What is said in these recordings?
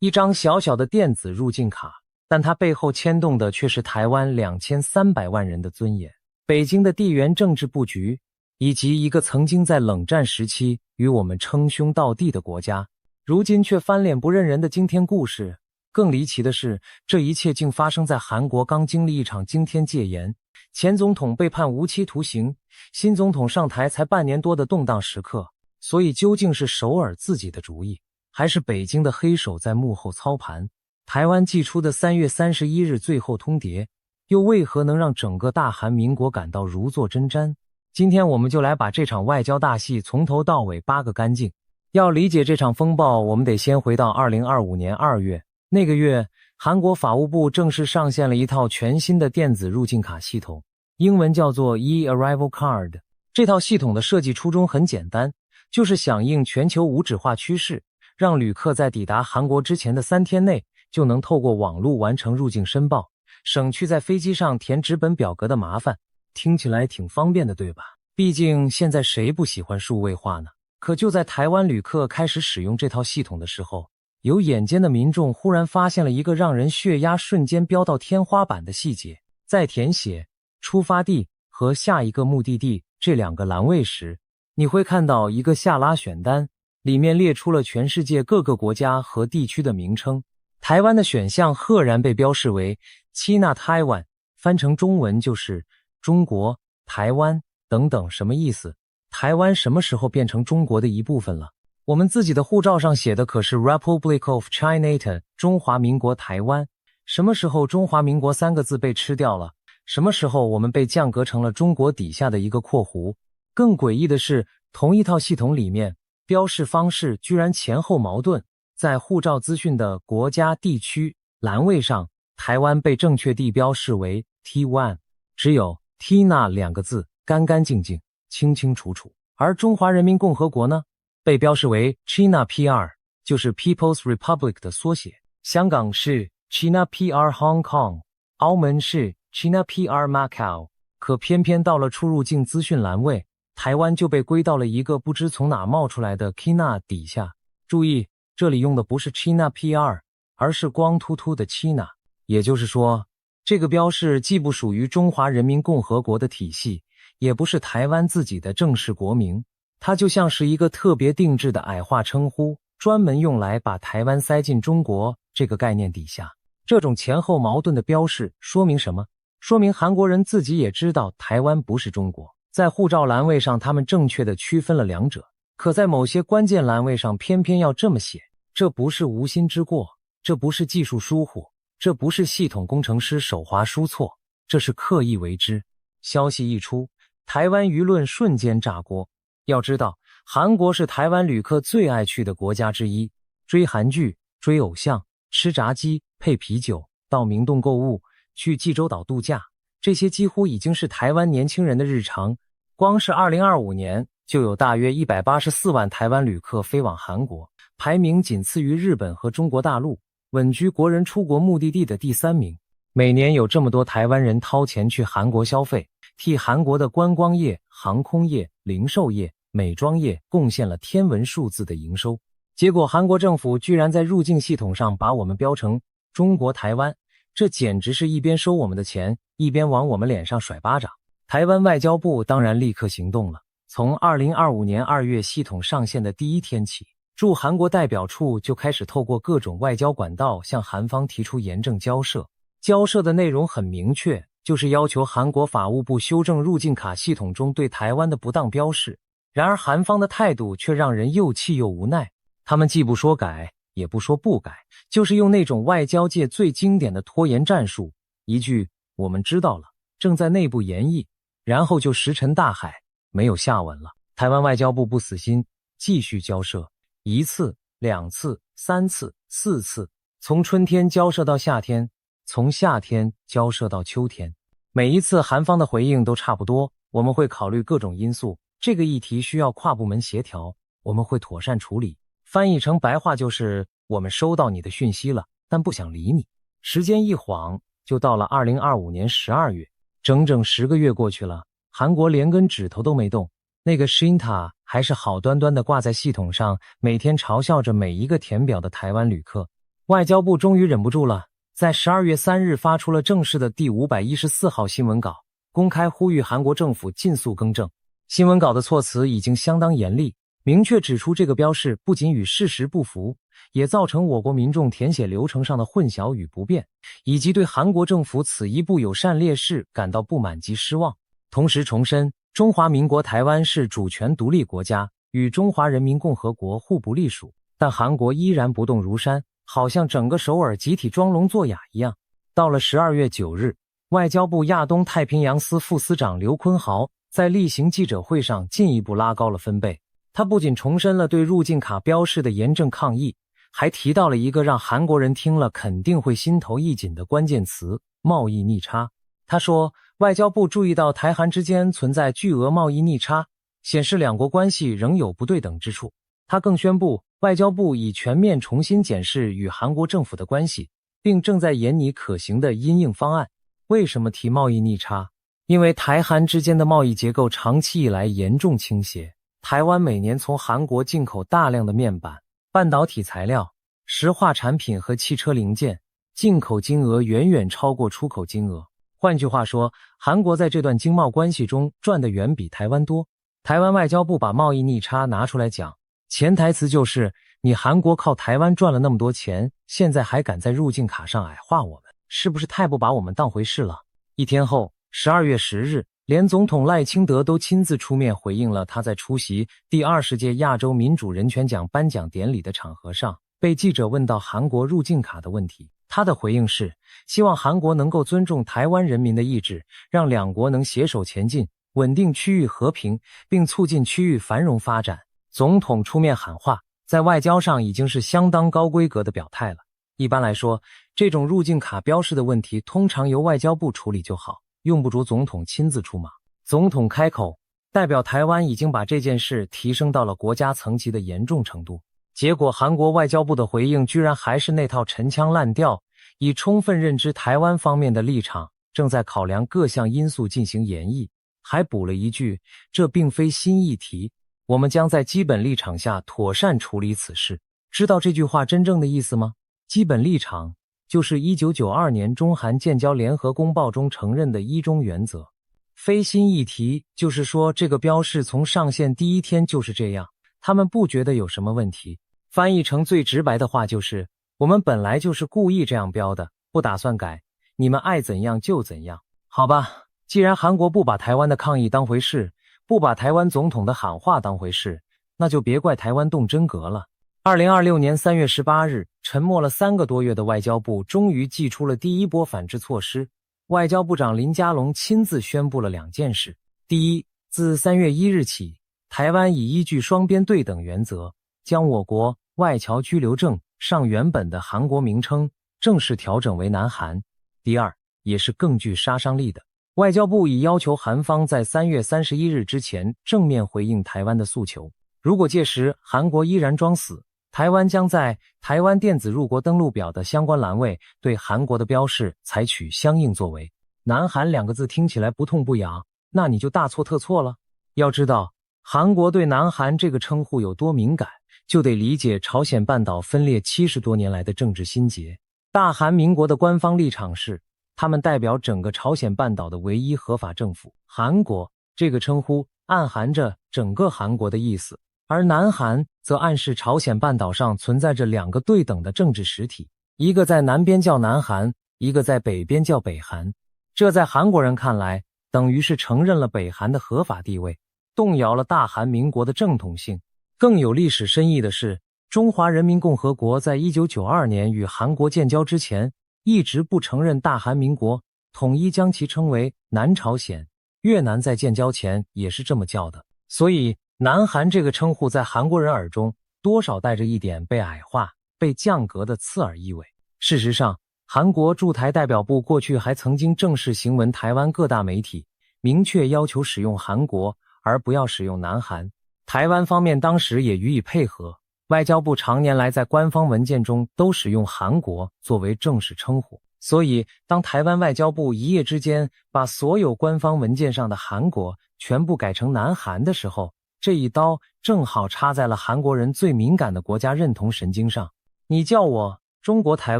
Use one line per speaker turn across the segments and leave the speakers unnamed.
一张小小的电子入境卡，但它背后牵动的却是台湾2300万人的尊严，北京的地缘政治布局，以及一个曾经在冷战时期与我们称兄道弟的国家，如今却翻脸不认人的惊天故事。更离奇的是，这一切竟发生在韩国刚经历一场惊天戒严，前总统被判无期徒刑，新总统上台才半年多的动荡时刻。所以究竟是首尔自己的主意，还是北京的黑手在幕后操盘？台湾寄出的3月31日最后通牒，又为何能让整个大韩民国感到如坐针毡？今天我们就来把这场外交大戏从头到尾扒个干净。要理解这场风暴，我们得先回到2025年2月。那个月，韩国法务部正式上线了一套全新的电子入境卡系统，英文叫做 E-Arrival Card。这套系统的设计初衷很简单，就是响应全球无纸化趋势，让旅客在抵达韩国之前的3天内就能透过网络完成入境申报，省去在飞机上填纸本表格的麻烦。听起来挺方便的，对吧？毕竟现在谁不喜欢数位化呢？可就在台湾旅客开始使用这套系统的时候，有眼尖的民众忽然发现了一个让人血压瞬间飙到天花板的细节。在填写出发地和下一个目的地这2个栏位时，你会看到一个下拉选单，里面列出了全世界各个国家和地区的名称。台湾的选项赫然被标示为 China Taiwan， 翻成中文就是中国、台湾等等。什么意思？台湾什么时候变成中国的一部分了？我们自己的护照上写的可是 Republic of Chinatown， 中华民国台湾。什么时候中华民国3个字被吃掉了？什么时候我们被降格成了中国底下的一个括弧？更诡异的是，同一套系统里面标示方式居然前后矛盾。在护照资讯的国家地区栏位上，台湾被正确地标示为 T1， 只有 Tina 2个字，干干净净，清清楚楚。而中华人民共和国呢，被标示为 China PR， 就是 People's Republic 的缩写。香港是 China PR Hong Kong， 澳门是 China PR Macau。 可偏偏到了出入境资讯栏位，台湾就被归到了一个不知从哪冒出来的 China 底下。注意，这里用的不是 China PR， 而是光秃秃的 China。 也就是说，这个标示既不属于中华人民共和国的体系，也不是台湾自己的正式国名，它就像是一个特别定制的矮化称呼，专门用来把台湾塞进中国这个概念底下。这种前后矛盾的标示说明什么？说明韩国人自己也知道台湾不是中国。在护照栏位上他们正确地区分了2者，可在某些关键栏位上偏偏要这么写。这不是无心之过，这不是技术疏忽，这不是系统工程师手滑输错，这是刻意为之。消息一出，台湾舆论瞬间炸锅。要知道，韩国是台湾旅客最爱去的国家之一，追韩剧、追偶像、吃炸鸡配啤酒、到明洞购物、去济州岛度假，这些几乎已经是台湾年轻人的日常。光是2025年就有大约184万台湾旅客飞往韩国，排名仅次于日本和中国大陆，稳居国人出国目的地的第3名。每年有这么多台湾人掏钱去韩国消费，替韩国的观光业、航空业、零售业、美妆业贡献了天文数字的营收。结果韩国政府居然在入境系统上把我们标成中国台湾，这简直是一边收我们的钱，一边往我们脸上甩巴掌。台湾外交部当然立刻行动了。从2025年2月系统上线的第1天起，驻韩国代表处就开始透过各种外交管道向韩方提出严正交涉。交涉的内容很明确，就是要求韩国法务部修正入境卡系统中对台湾的不当标示。然而韩方的态度却让人又气又无奈，他们既不说改，也不说不改，就是用那种外交界最经典的拖延战术，一句我们知道了，正在内部研议，然后就石沉大海，没有下文了。台湾外交部不死心，继续交涉，1次、2次、3次、4次，从春天交涉到夏天，从夏天交涉到秋天。每一次韩方的回应都差不多，我们会考虑各种因素，这个议题需要跨部门协调，我们会妥善处理。翻译成白话就是我们收到你的讯息了，但不想理你。时间一晃就到了2025年12月，整整10个月过去了，韩国连根指头都没动，那个 Shinta 还是好端端的挂在系统上，每天嘲笑着每一个填表的台湾旅客。外交部终于忍不住了，在12月3日发出了正式的第514号新闻稿，公开呼吁韩国政府尽速更正。新闻稿的措辞已经相当严厉，明确指出这个标示不仅与事实不符，也造成我国民众填写流程上的混淆与不便，以及对韩国政府此一不友善劣势感到不满及失望。同时重申，中华民国台湾是主权独立国家，与中华人民共和国互不隶属，但韩国依然不动如山，好像整个首尔集体装聋作哑一样。到了12月9日，外交部亚东太平洋司副司长刘坤豪在例行记者会上进一步拉高了分贝。他不仅重申了对入境卡标示的严正抗议，还提到了一个让韩国人听了肯定会心头一紧的关键词：贸易逆差。他说，外交部注意到台韩之间存在巨额贸易逆差，显示两国关系仍有不对等之处。他更宣布，外交部已全面重新检视与韩国政府的关系，并正在研拟可行的因应方案。为什么提贸易逆差？因为台韩之间的贸易结构长期以来严重倾斜。台湾每年从韩国进口大量的面板、半导体材料、石化产品和汽车零件，进口金额远远超过出口金额。换句话说，韩国在这段经贸关系中赚得远比台湾多。台湾外交部把贸易逆差拿出来讲，潜台词就是你韩国靠台湾赚了那么多钱，现在还敢在入境卡上矮化我们，是不是太不把我们当回事了？一天后，12月10日，连总统赖清德都亲自出面回应了他在出席第20届亚洲民主人权奖颁奖典礼的场合上被记者问到韩国入境卡的问题。他的回应是，希望韩国能够尊重台湾人民的意志，让两国能携手前进，稳定区域和平，并促进区域繁荣发展。总统出面喊话，在外交上已经是相当高规格的表态了。一般来说，这种入境卡标示的问题通常由外交部处理就好，用不着总统亲自出马。总统开口，代表台湾已经把这件事提升到了国家层级的严重程度。结果韩国外交部的回应居然还是那套陈腔滥调，以充分认知台湾方面的立场，正在考量各项因素进行研议，还补了一句，这并非新议题，我们将在基本立场下妥善处理此事。知道这句话真正的意思吗？基本立场就是1992年中韩建交联合公报中承认的一中原则。非新议题就是说这个标示从上线第一天就是这样，他们不觉得有什么问题。翻译成最直白的话就是，我们本来就是故意这样标的，不打算改，你们爱怎样就怎样。好吧，既然韩国不把台湾的抗议当回事，不把台湾总统的喊话当回事，那就别怪台湾动真格了。2026年3月18日，沉默了3个多月的外交部终于祭出了第一波反制措施。外交部长林佳龙亲自宣布了2件事。第一，自3月1日起，台湾已依据双边对等原则，将我国外侨居留证上原本的韩国名称正式调整为南韩。第二，也是更具杀伤力的，外交部已要求韩方在3月31日之前正面回应台湾的诉求，如果届时韩国依然装死，台湾将在台湾电子入国登录表的相关栏位对韩国的标示采取相应作为。南韩2个字听起来不痛不痒，那你就大错特错了。要知道，韩国对南韩这个称呼有多敏感，就得理解朝鲜半岛分裂70多年来的政治心结。大韩民国的官方立场是，他们代表整个朝鲜半岛的唯一合法政府。韩国这个称呼暗含着整个韩国的意思，而南韩则暗示朝鲜半岛上存在着2个对等的政治实体，一个在南边叫南韩，一个在北边叫北韩。这在韩国人看来，等于是承认了北韩的合法地位，动摇了大韩民国的正统性。更有历史深意的是，中华人民共和国在1992年与韩国建交之前，一直不承认大韩民国，统一将其称为南朝鲜。越南在建交前也是这么叫的，所以南韩这个称呼在韩国人耳中多少带着一点被矮化、被降格的刺耳意味。事实上，韩国驻台代表部过去还曾经正式行文台湾各大媒体，明确要求使用韩国而不要使用南韩。台湾方面当时也予以配合，外交部常年来在官方文件中都使用韩国作为正式称呼。所以当台湾外交部一夜之间把所有官方文件上的韩国全部改成南韩的时候，这一刀正好插在了韩国人最敏感的国家认同神经上。你叫我中国台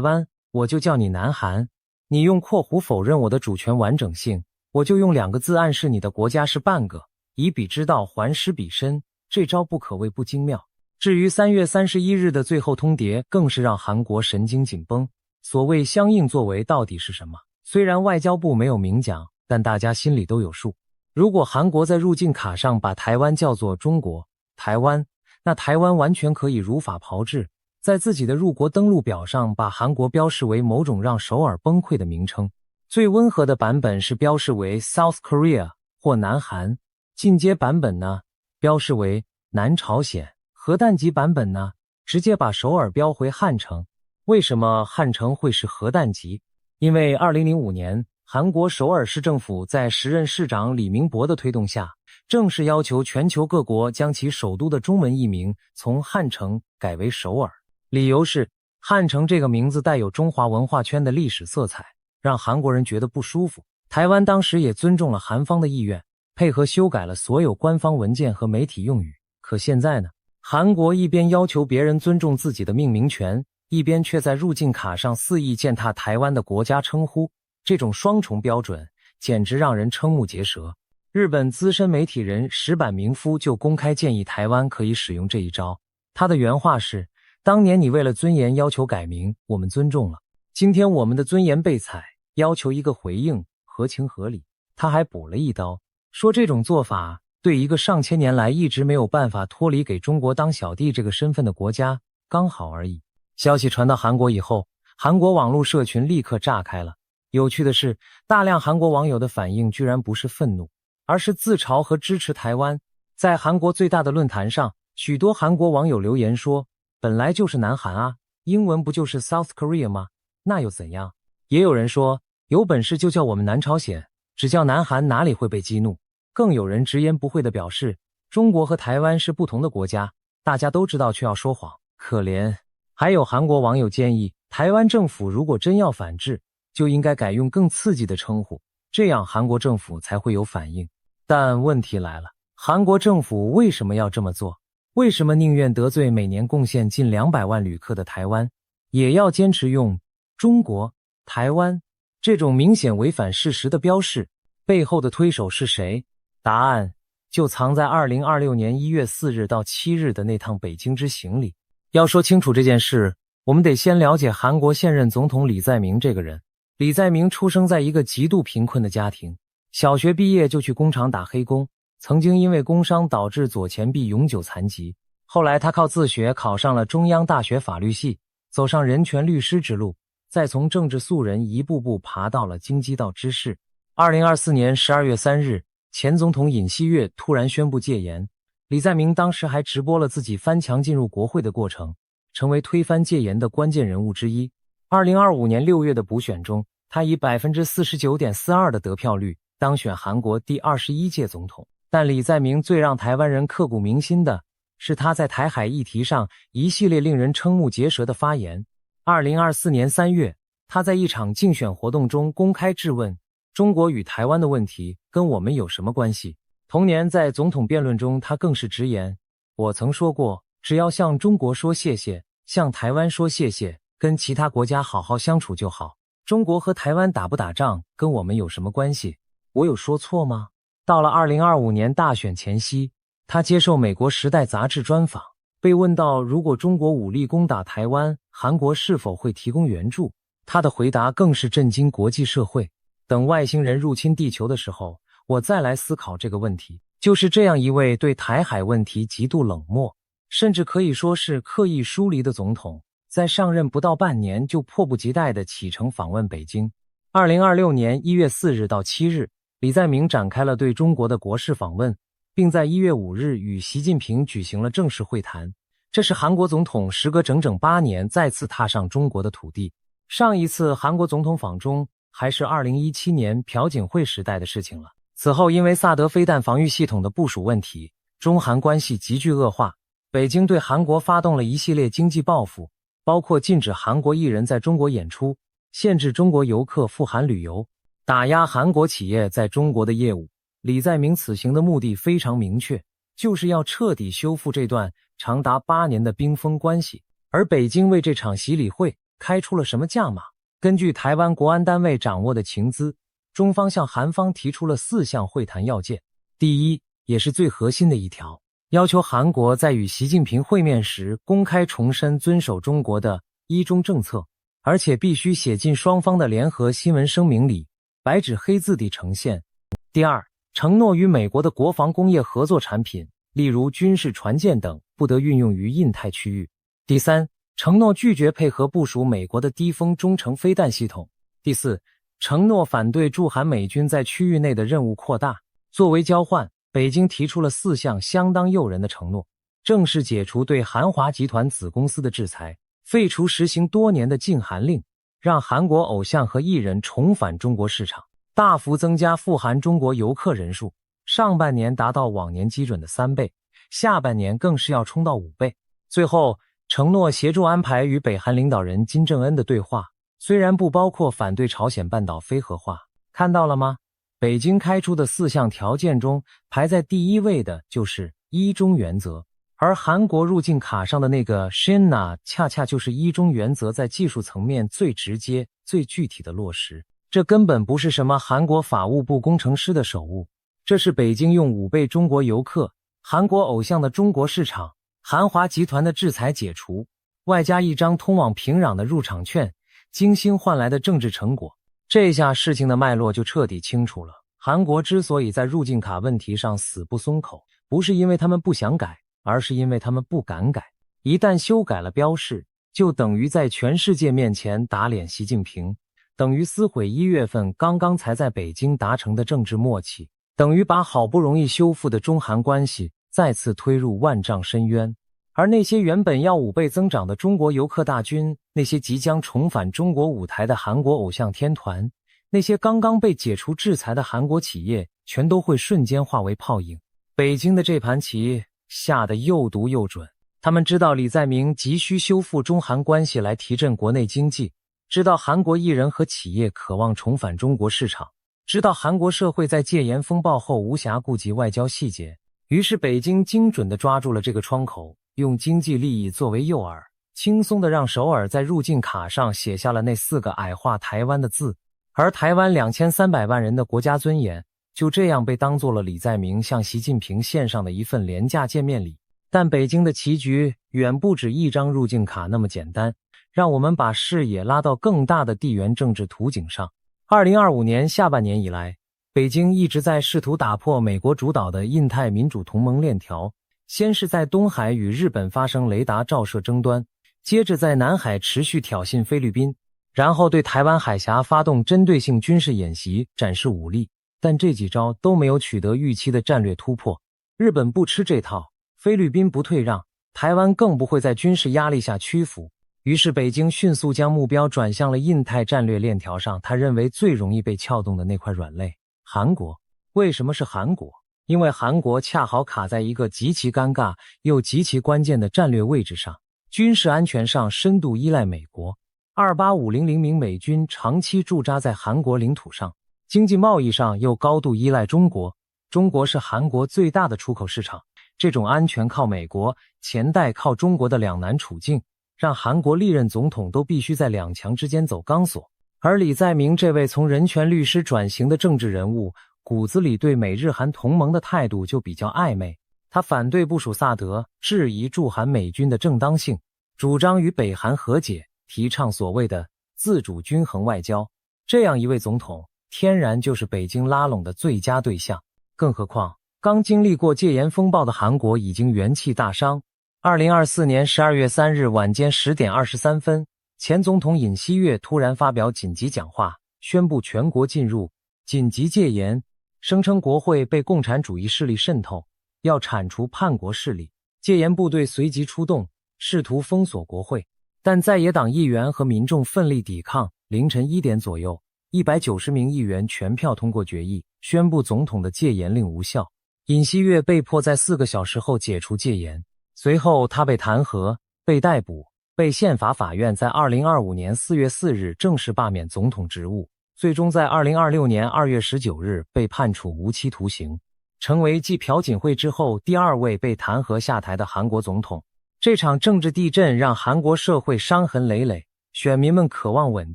湾，我就叫你南韩。你用括弧否认我的主权完整性，我就用2个字暗示你的国家是半个，以彼之道还施彼身，这招不可谓不精妙。至于3月31日的最后通牒，更是让韩国神经紧绷。所谓相应作为到底是什么？虽然外交部没有明讲，但大家心里都有数。如果韩国在入境卡上把台湾叫做中国台湾，那台湾完全可以如法炮制，在自己的入国登录表上把韩国标示为某种让首尔崩溃的名称。最温和的版本是标示为 South Korea 或南韩，进阶版本呢标示为南朝鲜，核弹级版本呢直接把首尔标回汉城。为什么汉城会是核弹级？因为2005年韩国首尔市政府在时任市长李明博的推动下，正式要求全球各国将其首都的中文译名从汉城改为首尔。理由是汉城这个名字带有中华文化圈的历史色彩，让韩国人觉得不舒服。台湾当时也尊重了韩方的意愿，配合修改了所有官方文件和媒体用语。可现在呢，韩国一边要求别人尊重自己的命名权，一边却在入境卡上肆意践踏台湾的国家称呼，这种双重标准简直让人瞠目结舌。日本资深媒体人石坂明夫就公开建议台湾可以使用这一招。他的原话是：当年你为了尊严要求改名，我们尊重了，今天我们的尊严被踩，要求一个回应，合情合理。他还补了一刀，说这种做法对一个上千年来一直没有办法脱离给中国当小弟这个身份的国家刚好而已。消息传到韩国以后，韩国网络社群立刻炸开了。有趣的是，大量韩国网友的反应居然不是愤怒，而是自嘲和支持台湾。在韩国最大的论坛上，许多韩国网友留言说，本来就是南韩啊，英文不就是 South Korea 吗？那又怎样？也有人说，有本事就叫我们南朝鲜，只叫南韩哪里会被激怒？更有人直言不讳地表示，中国和台湾是不同的国家，大家都知道却要说谎，可怜。还有韩国网友建议，台湾政府如果真要反制，就应该改用更刺激的称呼，这样韩国政府才会有反应。但问题来了，韩国政府为什么要这么做？为什么宁愿得罪每年贡献近200万旅客的台湾，也要坚持用中国台湾这种明显违反事实的标示？背后的推手是谁？答案就藏在2026年1月4日到7日的那趟北京之行里。要说清楚这件事，我们得先了解韩国现任总统李在明这个人。李在明出生在一个极度贫困的家庭，小学毕业就去工厂打黑工，曾经因为工伤导致左前臂永久残疾。后来他靠自学考上了中央大学法律系，走上人权律师之路，再从政治素人一步步爬到了京畿道知事。2024年12月3日，前总统尹锡悦突然宣布戒严，李在明当时还直播了自己翻墙进入国会的过程，成为推翻戒严的关键人物之一。2025年6月的补选中，他以 49.42% 的得票率当选韩国第21届总统。但李在明最让台湾人刻骨铭心的是他在台海议题上一系列令人瞠目结舌的发言。2024年3月，他在一场竞选活动中公开质问，中国与台湾的问题跟我们有什么关系？同年在总统辩论中，他更是直言，我曾说过，只要向中国说谢谢，向台湾说谢谢，跟其他国家好好相处就好。中国和台湾打不打仗跟我们有什么关系？我有说错吗？到了2025年大选前夕，他接受美国《时代》杂志专访，被问到如果中国武力攻打台湾，韩国是否会提供援助，他的回答更是震惊国际社会。等外星人入侵地球的时候，我再来思考这个问题。就是这样一位对台海问题极度冷漠，甚至可以说是刻意疏离的总统，在上任不到半年就迫不及待地启程访问北京。2026年1月4日到7日，李在明展开了对中国的国事访问，并在1月5日与习近平举行了正式会谈。这是韩国总统时隔整整8年再次踏上中国的土地。上一次韩国总统访中还是2017年朴槿惠时代的事情了。此后因为萨德飞弹防御系统的部署问题，中韩关系急剧恶化，北京对韩国发动了一系列经济报复，包括禁止韩国艺人在中国演出，限制中国游客赴韩旅游，打压韩国企业在中国的业务。李在明此行的目的非常明确，就是要彻底修复这段长达8年的冰封关系。而北京为这场洗礼会开出了什么价码？根据台湾国安单位掌握的情资，中方向韩方提出了4项会谈要件。第一，也是最核心的一条，要求韩国在与习近平会面时公开重申遵守中国的一中政策，而且必须写进双方的联合新闻声明里，白纸黑字地呈现。第二，承诺与美国的国防工业合作产品，例如军事船舰等，不得运用于印太区域。第三，承诺拒绝配合部署美国的低风中程飞弹系统。第四，承诺反对驻韩美军在区域内的任务扩大。作为交换，北京提出了4项相当诱人的承诺，正式解除对韩华集团子公司的制裁，废除实行多年的禁韩令，让韩国偶像和艺人重返中国市场，大幅增加赴韩中国游客人数，上半年达到往年基准的3倍，下半年更是要冲到5倍。最后，承诺协助安排与北韩领导人金正恩的对话，虽然不包括反对朝鲜半岛非核化。看到了吗？北京开出的4项条件中，排在第1位的就是一中原则，而韩国入境卡上的那个 Shinna 恰恰就是一中原则在技术层面最直接、最具体的落实。这根本不是什么韩国法务部工程师的手误，这是北京用5倍中国游客、韩国偶像的中国市场、韩华集团的制裁解除，外加一张通往平壤的入场券，精心换来的政治成果。这下事情的脉络就彻底清楚了。韩国之所以在入境卡问题上死不松口，不是因为他们不想改，而是因为他们不敢改。一旦修改了标示，就等于在全世界面前打脸习近平，等于撕毁1月份刚刚才在北京达成的政治默契，等于把好不容易修复的中韩关系再次推入万丈深渊。而那些原本要5倍增长的中国游客大军，那些即将重返中国舞台的韩国偶像天团，那些刚刚被解除制裁的韩国企业，全都会瞬间化为泡影。北京的这盘棋下得又毒又准，他们知道李在明急需修复中韩关系来提振国内经济，知道韩国艺人和企业渴望重返中国市场，知道韩国社会在戒严风暴后无暇顾及外交细节，于是北京精准地抓住了这个窗口，用经济利益作为诱饵，轻松地让首尔在入境卡上写下了那4个矮化台湾的字，而台湾2300万人的国家尊严就这样被当作了李在明向习近平献上的一份廉价见面礼。但北京的棋局远不止一张入境卡那么简单，让我们把视野拉到更大的地缘政治图景上。2025年下半年以来，北京一直在试图打破美国主导的印太民主同盟链条，先是在东海与日本发生雷达照射争端，接着在南海持续挑衅菲律宾，然后对台湾海峡发动针对性军事演习，展示武力。但这几招都没有取得预期的战略突破。日本不吃这套，菲律宾不退让，台湾更不会在军事压力下屈服。于是北京迅速将目标转向了印太战略链条上他认为最容易被撬动的那块软肋——韩国。为什么是韩国？因为韩国恰好卡在一个极其尴尬又极其关键的战略位置上，军事安全上深度依赖美国，28500名美军长期驻扎在韩国领土上，经济贸易上又高度依赖中国，中国是韩国最大的出口市场。这种安全靠美国，钱袋靠中国的两难处境，让韩国历任总统都必须在两强之间走钢索。而李在明这位从人权律师转型的政治人物，骨子里对美日韩同盟的态度就比较暧昧。他反对部署萨德，质疑驻韩美军的正当性，主张与北韩和解，提倡所谓的自主均衡外交。这样一位总统，天然就是北京拉拢的最佳对象。更何况刚经历过戒严风暴的韩国已经元气大伤。2024年12月3日晚间10点23分，前总统尹锡悦突然发表紧急讲话，宣布全国进入紧急戒严，声称国会被共产主义势力渗透，要铲除叛国势力。戒严部队随即出动，试图封锁国会，但在野党议员和民众奋力抵抗。凌晨1点左右，190名议员全票通过决议，宣布总统的戒严令无效。尹锡悦被迫在4个小时后解除戒严，随后他被弹劾、被逮捕，被宪法法院在2025年4月4日正式罢免总统职务，最终在2026年2月19日被判处无期徒刑，成为继朴槿惠之后第2位被弹劾下台的韩国总统。这场政治地震让韩国社会伤痕累累，选民们渴望稳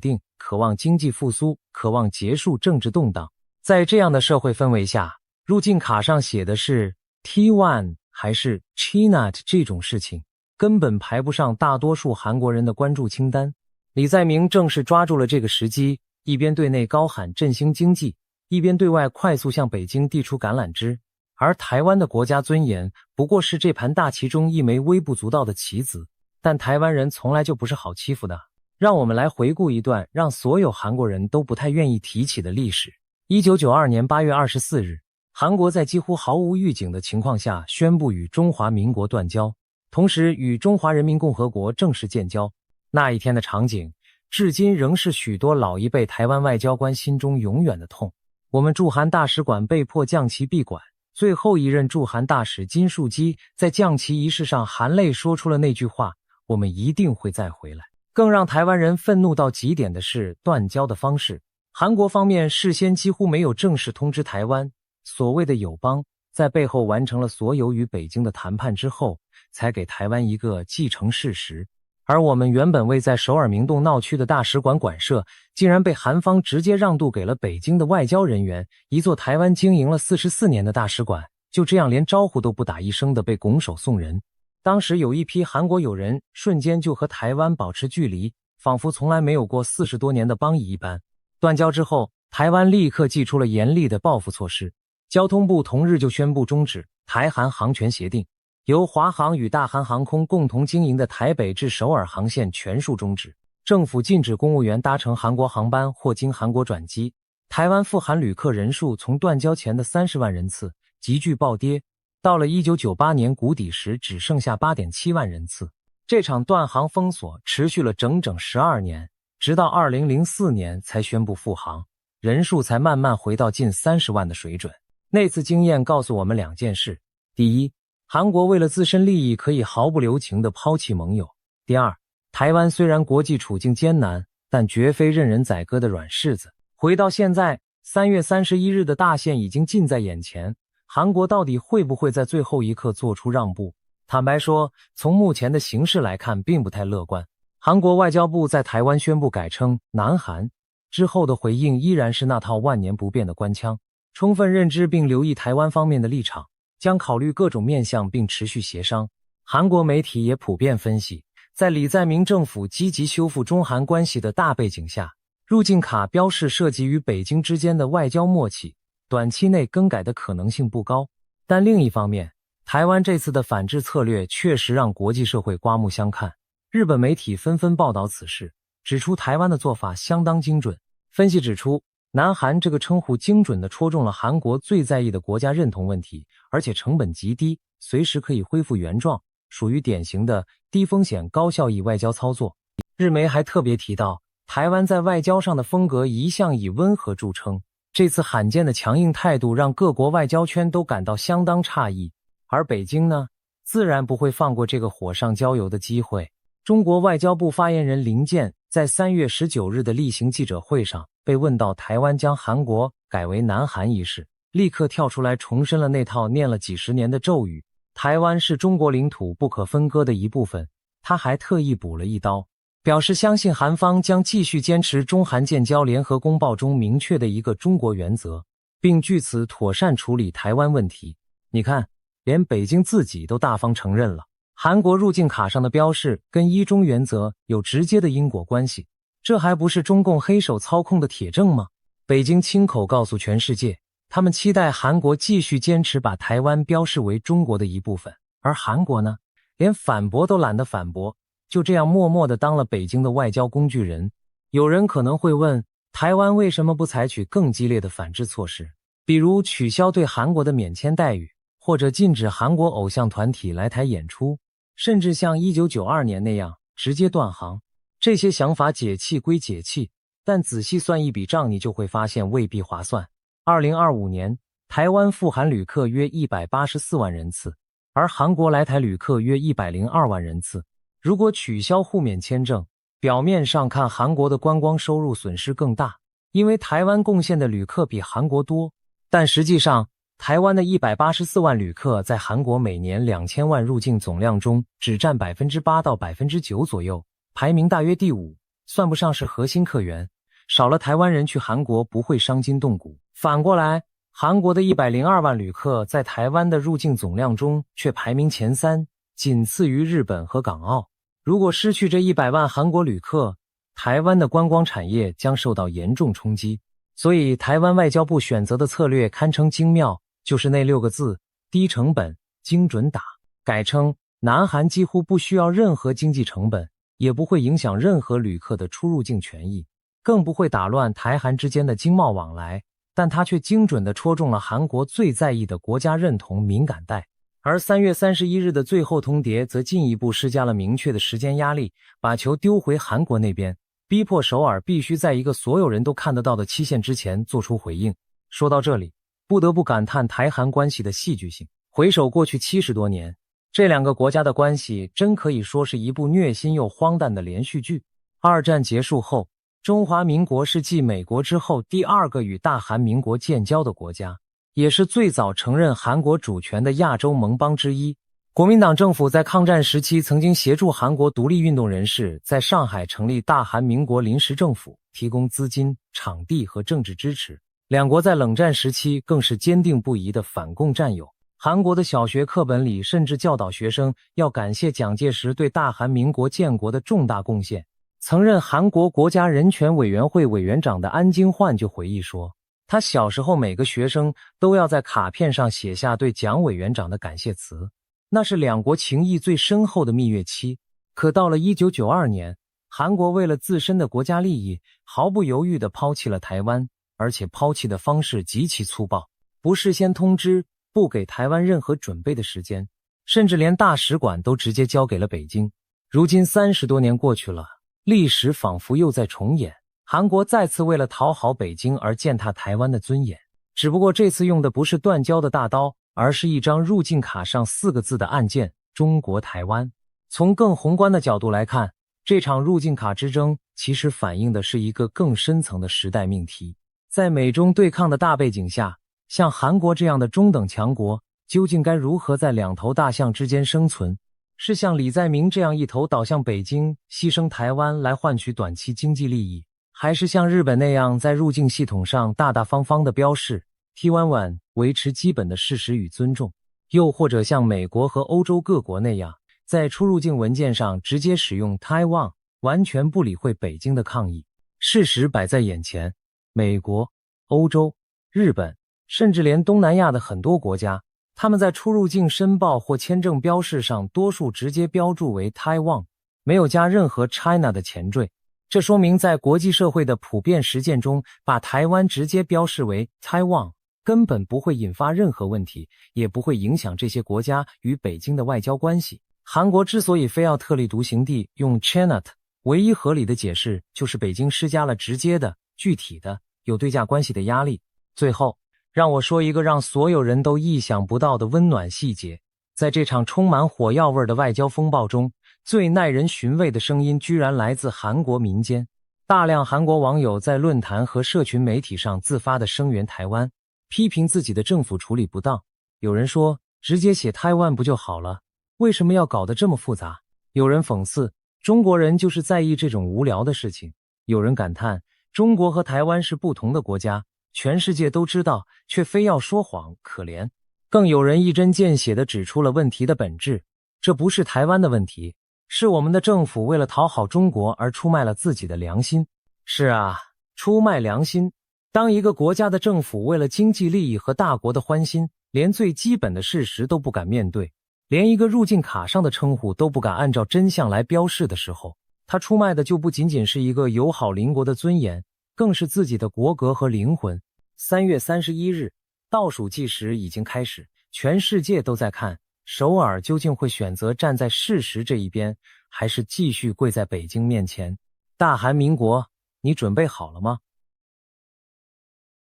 定，渴望经济复苏，渴望结束政治动荡。在这样的社会氛围下，入境卡上写的是 T1 还是 Chinat 这种事情，根本排不上大多数韩国人的关注清单。李在明正是抓住了这个时机，一边对内高喊振兴经济，一边对外快速向北京递出橄榄枝。而台湾的国家尊严不过是这盘大棋中一枚微不足道的棋子，但台湾人从来就不是好欺负的。让我们来回顾一段让所有韩国人都不太愿意提起的历史。1992年8月24日，韩国在几乎毫无预警的情况下宣布与中华民国断交，同时与中华人民共和国正式建交。那一天的场景，至今仍是许多老一辈台湾外交官心中永远的痛。我们驻韩大使馆被迫降旗闭馆，最后一任驻韩大使金树基在降旗仪式上含泪说出了那句话：我们一定会再回来。更让台湾人愤怒到极点的是断交的方式。韩国方面事先几乎没有正式通知台湾，所谓的友邦在背后完成了所有与北京的谈判之后，才给台湾一个既成事实。而我们原本位在首尔明洞闹区的大使馆馆舍，竟然被韩方直接让渡给了北京的外交人员。一座台湾经营了44年的大使馆，就这样连招呼都不打一声的被拱手送人。当时有一批韩国友人瞬间就和台湾保持距离，仿佛从来没有过40多年的邦谊一般。断交之后，台湾立刻祭出了严厉的报复措施。交通部同日就宣布终止台韩航权协定，由华航与大韩航空共同经营的台北至首尔航线全数终止。政府禁止公务员搭乘韩国航班或经韩国转机。台湾赴韩旅客人数从断交前的30万人次急剧暴跌，到了1998年谷底时只剩下 8.7 万人次。这场断航封锁持续了整整12年，直到2004年才宣布复航，人数才慢慢回到近30万的水准。那次经验告诉我们2件事：第一，韩国为了自身利益可以毫不留情地抛弃盟友；第二，台湾虽然国际处境艰难，但绝非任人宰割的软柿子。回到现在，3月31日的大限已经近在眼前，韩国到底会不会在最后一刻做出让步？坦白说，从目前的形势来看，并不太乐观。韩国外交部在台湾宣布改称南韩之后的回应依然是那套万年不变的官腔，充分认知并留意台湾方面的立场，将考虑各种面向并持续协商。韩国媒体也普遍分析，在李在明政府积极修复中韩关系的大背景下，入境卡标示涉及与北京之间的外交默契，短期内更改的可能性不高。但另一方面，台湾这次的反制策略确实让国际社会刮目相看。日本媒体纷纷报道此事，指出台湾的做法相当精准。分析指出，南韩这个称呼精准地戳中了韩国最在意的国家认同问题，而且成本极低，随时可以恢复原状，属于典型的低风险高效益外交操作。日媒还特别提到，台湾在外交上的风格一向以温和著称，这次罕见的强硬态度让各国外交圈都感到相当诧异。而北京呢，自然不会放过这个火上浇油的机会。中国外交部发言人林健在3月19日的例行记者会上被问到台湾将韩国改为南韩一事，立刻跳出来重申了那套念了几十年的咒语：台湾是中国领土不可分割的一部分。他还特意补了一刀，表示相信韩方将继续坚持中韩建交联合公报中明确的一个中国原则，并据此妥善处理台湾问题。你看，连北京自己都大方承认了，韩国入境卡上的标示跟一中原则有直接的因果关系，这还不是中共黑手操控的铁证吗？北京亲口告诉全世界，他们期待韩国继续坚持把台湾标示为中国的一部分，而韩国呢，连反驳都懒得反驳，就这样默默地当了北京的外交工具人。有人可能会问，台湾为什么不采取更激烈的反制措施，比如取消对韩国的免签待遇，或者禁止韩国偶像团体来台演出，甚至像1992年那样直接断航。这些想法解气归解气，但仔细算一笔账，你就会发现未必划算。2025年，台湾赴韩旅客约184万人次，而韩国来台旅客约102万人次。如果取消互免签证，表面上看韩国的观光收入损失更大，因为台湾贡献的旅客比韩国多，但实际上台湾的184万旅客在韩国每年2000万入境总量中只占 8% 到 9% 左右，排名大约第5。算不上是核心客源，少了台湾人去韩国不会伤筋动骨。反过来，韩国的102万旅客在台湾的入境总量中却排名前3，仅次于日本和港澳。如果失去这100万韩国旅客，台湾的观光产业将受到严重冲击。所以台湾外交部选择的策略堪称精妙，就是那6个字：低成本、精准打。改称南韩几乎不需要任何经济成本，也不会影响任何旅客的出入境权益，更不会打乱台韩之间的经贸往来，但它却精准地戳中了韩国最在意的国家认同敏感带。而3月31日的最后通牒则进一步施加了明确的时间压力，把球丢回韩国那边，逼迫首尔必须在一个所有人都看得到的期限之前做出回应。说到这里，不得不感叹台韩关系的戏剧性。回首过去70多年，这2个国家的关系真可以说是一部虐心又荒诞的连续剧。二战结束后，中华民国是继美国之后第2个与大韩民国建交的国家，也是最早承认韩国主权的亚洲盟邦之一。国民党政府在抗战时期曾经协助韩国独立运动人士在上海成立大韩民国临时政府，提供资金、场地和政治支持。两国在冷战时期更是坚定不移的反共战友。韩国的小学课本里甚至教导学生要感谢蒋介石对大韩民国建国的重大贡献。曾任韩国国家人权委员会委员长的安京焕就回忆说，他小时候每个学生都要在卡片上写下对蒋委员长的感谢词，那是两国情谊最深厚的蜜月期。可到了1992年，韩国为了自身的国家利益，毫不犹豫地抛弃了台湾，而且抛弃的方式极其粗暴，不事先通知，不给台湾任何准备的时间，甚至连大使馆都直接交给了北京。如今30多年过去了，历史仿佛又在重演，韩国再次为了讨好北京而践踏台湾的尊严，只不过这次用的不是断交的大刀，而是一张入境卡上4个字的按键：中国台湾。从更宏观的角度来看，这场入境卡之争其实反映的是一个更深层的时代命题。在美中对抗的大背景下，像韩国这样的中等强国究竟该如何在2头大象之间生存？是像李在明这样一头倒向北京，牺牲台湾来换取短期经济利益，还是像日本那样在入境系统上大大方方地标示 T11 维持基本的事实与尊重？又或者像美国和欧洲各国那样，在出入境文件上直接使用 Taiwan， 完全不理会北京的抗议？事实摆在眼前，美国、欧洲、日本，甚至连东南亚的很多国家，他们在出入境申报或签证标示上多数直接标注为 Taiwan， 没有加任何 China 的前缀。这说明在国际社会的普遍实践中，把台湾直接标示为 Taiwan 根本不会引发任何问题，也不会影响这些国家与北京的外交关系。韩国之所以非要特立独行地用 Chinat， 唯一合理的解释就是北京施加了直接的、具体的、有对价关系的压力。最后，让我说一个让所有人都意想不到的温暖细节。在这场充满火药味的外交风暴中，最耐人寻味的声音居然来自韩国民间。大量韩国网友在论坛和社群媒体上自发地声援台湾，批评自己的政府处理不当。有人说，直接写台湾不就好了，为什么要搞得这么复杂？有人讽刺，中国人就是在意这种无聊的事情。有人感叹，中国和台湾是不同的国家，全世界都知道，却非要说谎，可怜。更有人一针见血地指出了问题的本质，这不是台湾的问题，是我们的政府为了讨好中国而出卖了自己的良心。是啊，出卖良心。当一个国家的政府为了经济利益和大国的欢心，连最基本的事实都不敢面对，连一个入境卡上的称呼都不敢按照真相来标示的时候，他出卖的就不仅仅是一个友好邻国的尊严，更是自己的国格和灵魂。3月31日，倒数计时已经开始，全世界都在看首尔究竟会选择站在事实这一边，还是继续跪在北京面前。大韩民国，你准备好了吗？